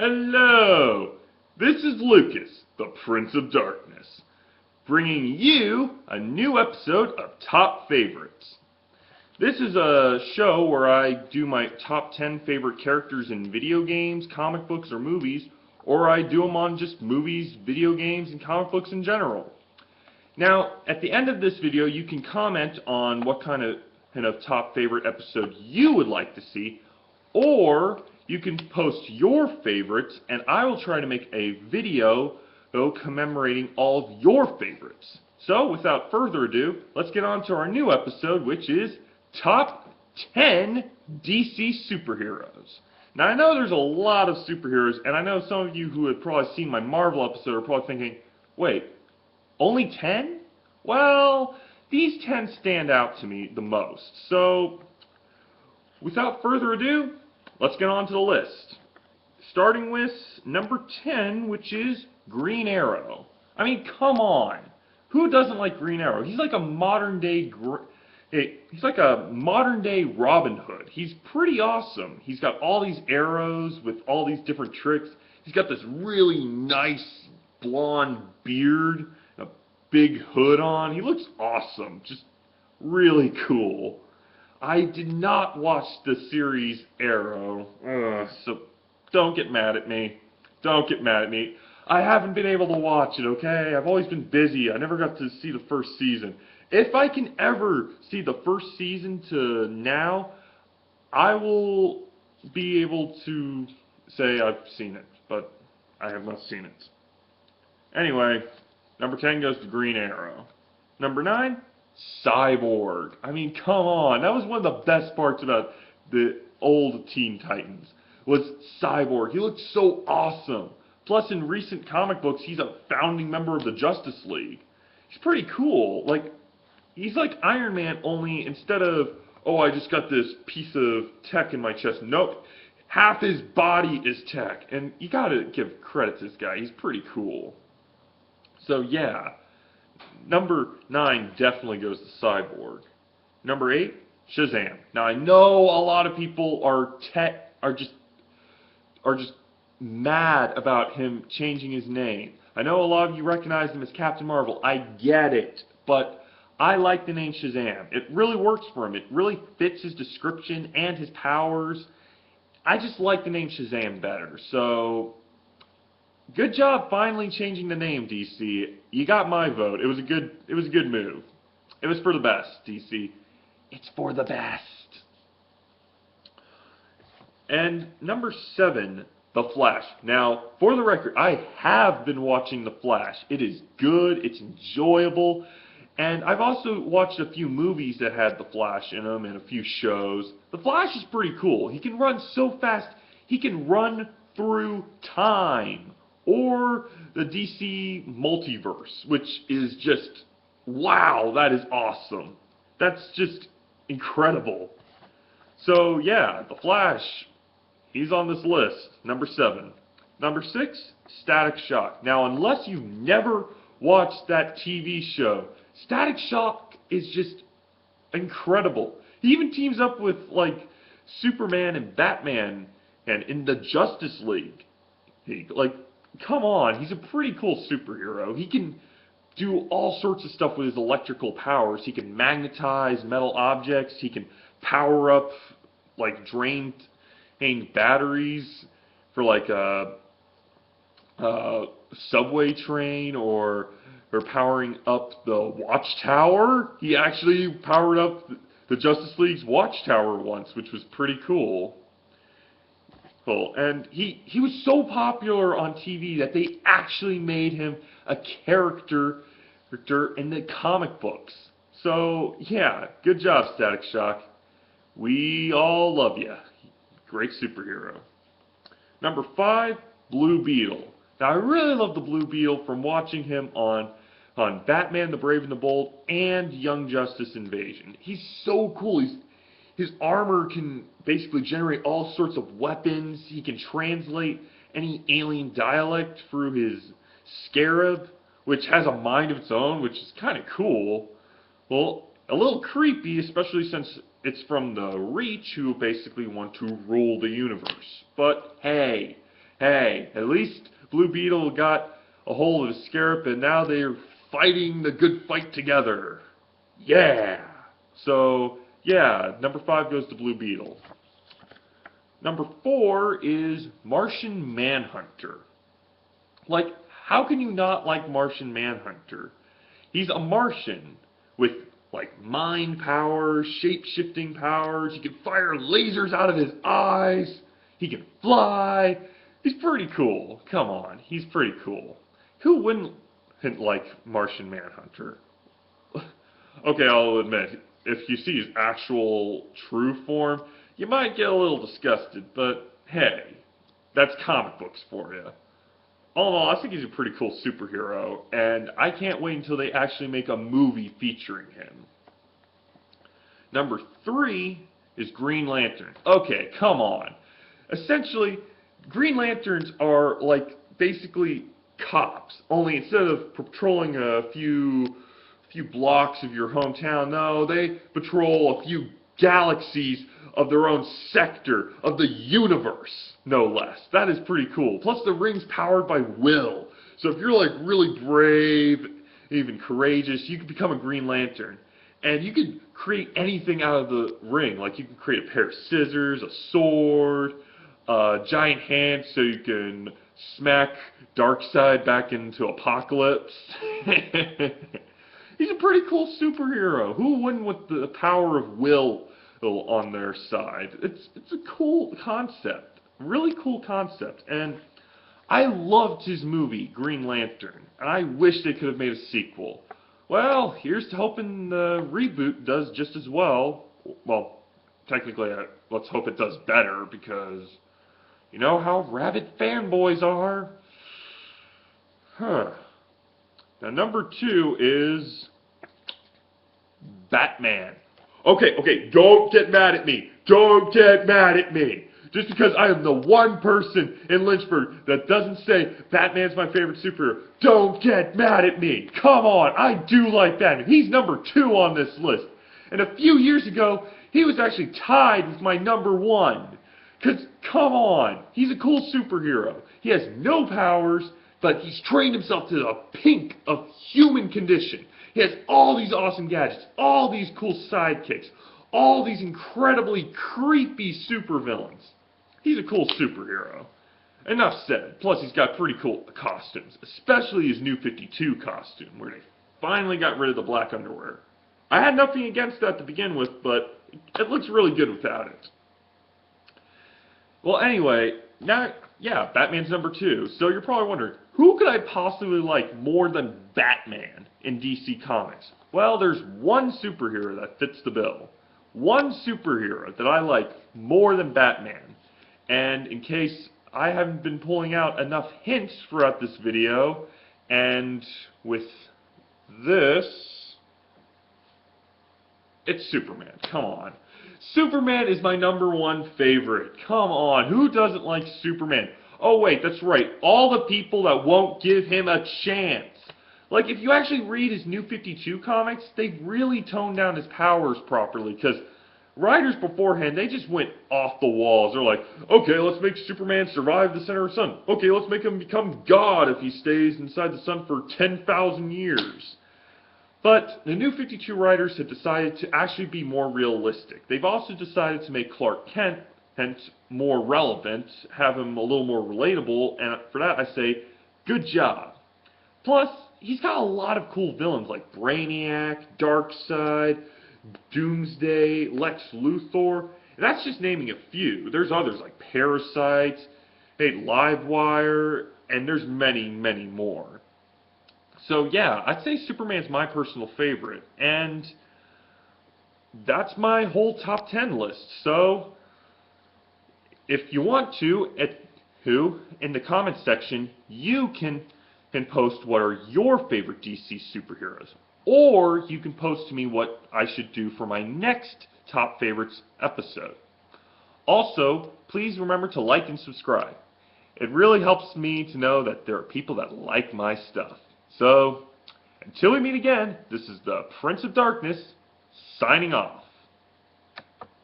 Hello! This is Lucas, the Prince of Darkness, bringing you a new episode of Top Favorites. This is a show where I do my top 10 favorite characters in video games, comic books, or movies, or I do them on just movies, video games, and comic books in general. Now, at the end of this video, you can comment on what kind of top favorite episode you would like to see, or you can post your favorites, and I will try to make a video commemorating all of your favorites. So, without further ado, let's get on to our new episode, which is Top 10 DC Superheroes. Now, I know there's a lot of superheroes, and I know some of you who have probably seen my Marvel episode are probably thinking, wait, only 10? Well, these 10 stand out to me the most. So, without further ado, let's get on to the list. Starting with number 10, which is Green Arrow. I mean, come on. Who doesn't like Green Arrow? He's like a modern day Robin Hood. He's pretty awesome. He's got all these arrows with all these different tricks. He's got this really nice blonde beard, a big hood on. He looks awesome. Just really cool. I did not watch the series Arrow, so don't get mad at me. Don't get mad at me. I haven't been able to watch it, okay? I've always been busy. I never got to see the first season. If I can ever see the first season to now, I will be able to say I've seen it, but I have not seen it. Anyway, number 10 goes to Green Arrow. Number 9, Cyborg. I mean, come on. That was one of the best parts about the old Teen Titans, was Cyborg. He looked so awesome. Plus, in recent comic books, he's a founding member of the Justice League. He's pretty cool. He's like Iron Man, only instead of, oh, I just got this piece of tech in my chest. Nope. Half his body is tech. And you gotta give credit to this guy. He's pretty cool. So, yeah. Number 9 definitely goes to Cyborg. Number 8, Shazam. Now, I know a lot of people are just mad about him changing his name. I know a lot of you recognize him as Captain Marvel. I get it, but I like the name Shazam. It really works for him. It really fits his description and his powers. I just like the name Shazam better. So, good job finally changing the name, DC. You got my vote. It was a good move. It was for the best, DC. It's for the best. And number 7, The Flash. Now, for the record, I have been watching The Flash. It is good, it's enjoyable, and I've also watched a few movies that had The Flash in them and a few shows. The Flash is pretty cool. He can run so fast, he can run through time, or the DC multiverse, which is just, wow, that is awesome. That's just incredible. So, yeah, The Flash, he's on this list, number 7. Number 6, Static Shock. Now, unless you've never watched that TV show, Static Shock is just incredible. He even teams up with, Superman and Batman and in the Justice League. Come on, he's a pretty cool superhero. He can do all sorts of stuff with his electrical powers. He can magnetize metal objects. He can power up, drained batteries for a subway train or powering up the watchtower. He actually powered up the Justice League's watchtower once, which was pretty cool. And he was so popular on TV that they actually made him a character in the comic books. So, yeah, good job, Static Shock. We all love you. Great superhero. Number 5, Blue Beetle. Now, I really love the Blue Beetle from watching him on Batman the Brave and the Bold and Young Justice Invasion. He's so cool. His armor can basically generate all sorts of weapons. He can translate any alien dialect through his scarab, which has a mind of its own, which is kind of cool. Well, a little creepy, especially since it's from the Reach, who basically want to rule the universe. But hey, Hey, at least Blue Beetle got a hold of the Scarab, and now they're fighting the good fight together. Yeah! So, yeah, number 5 goes to Blue Beetle. Number 4 is Martian Manhunter. Like, how can you not like Martian Manhunter? He's a Martian with, like, mind powers, shape-shifting powers. He can fire lasers out of his eyes. He can fly. He's pretty cool. Come on, he's pretty cool. Who wouldn't like Martian Manhunter? Okay, I'll admit, if you see his actual true form, you might get a little disgusted, but hey, that's comic books for you. All in all, I think he's a pretty cool superhero, and I can't wait until they actually make a movie featuring him. Number 3 is Green Lantern. Okay, come on. Essentially, Green Lanterns are like basically cops, only instead of patrolling a few blocks of your hometown, no, they patrol a few galaxies of their own sector of the universe, no less. That is pretty cool. Plus, the ring's powered by will. So if you're like really brave, even courageous, you can become a Green Lantern. And you can create anything out of the ring. Like you can create a pair of scissors, a sword, a giant hand so you can smack Darkseid back into Apocalypse. He's a pretty cool superhero. Who wouldn't with the power of will on their side? It's a cool concept. Really cool concept. And I loved his movie, Green Lantern. And I wish they could have made a sequel. Well, here's to hoping the reboot does just as well. Well, technically, let's hope it does better because you know how rabid fanboys are. Huh. Now, number 2 is Batman. Okay, don't get mad at me. Don't get mad at me. Just because I am the one person in Lynchburg that doesn't say Batman's my favorite superhero, don't get mad at me. Come on, I do like Batman. He's number 2 on this list. And a few years ago, he was actually tied with my number 1. Because, come on, he's a cool superhero. He has no powers, but he's trained himself to the pink of human condition. He has all these awesome gadgets, all these cool sidekicks, all these incredibly creepy supervillains. He's a cool superhero. Enough said. Plus, he's got pretty cool costumes, especially his new 52 costume, where they finally got rid of the black underwear. I had nothing against that to begin with, but it looks really good without it. Well, anyway, now, yeah, Batman's number 2. So you're probably wondering, who could I possibly like more than Batman in DC Comics? Well, there's one superhero that fits the bill. One superhero that I like more than Batman. And in case I haven't been pulling out enough hints throughout this video, and with this, it's Superman. Come on. Superman is my number 1 favorite. Come on. Who doesn't like Superman? Oh, wait, that's right. All the people that won't give him a chance. Like, if you actually read his New 52 comics, they really toned down his powers properly, because writers beforehand, they just went off the walls. They're like, okay, let's make Superman survive the center of the sun. Okay, let's make him become God if he stays inside the sun for 10,000 years. But the New 52 writers have decided to actually be more realistic. They've also decided to make Clark Kent more relevant, have him a little more relatable, and for that I say, good job. Plus, he's got a lot of cool villains like Brainiac, Darkseid, Doomsday, Lex Luthor, and that's just naming a few. There's others like Parasite, Livewire, and there's many, many more. So yeah, I'd say Superman's my personal favorite, and that's my whole top 10 list. So if you want to, in the comments section, you can post what are your favorite DC superheroes. Or you can post to me what I should do for my next top favorites episode. Also, please remember to like and subscribe. It really helps me to know that there are people that like my stuff. So, until we meet again, this is the Prince of Darkness, signing off.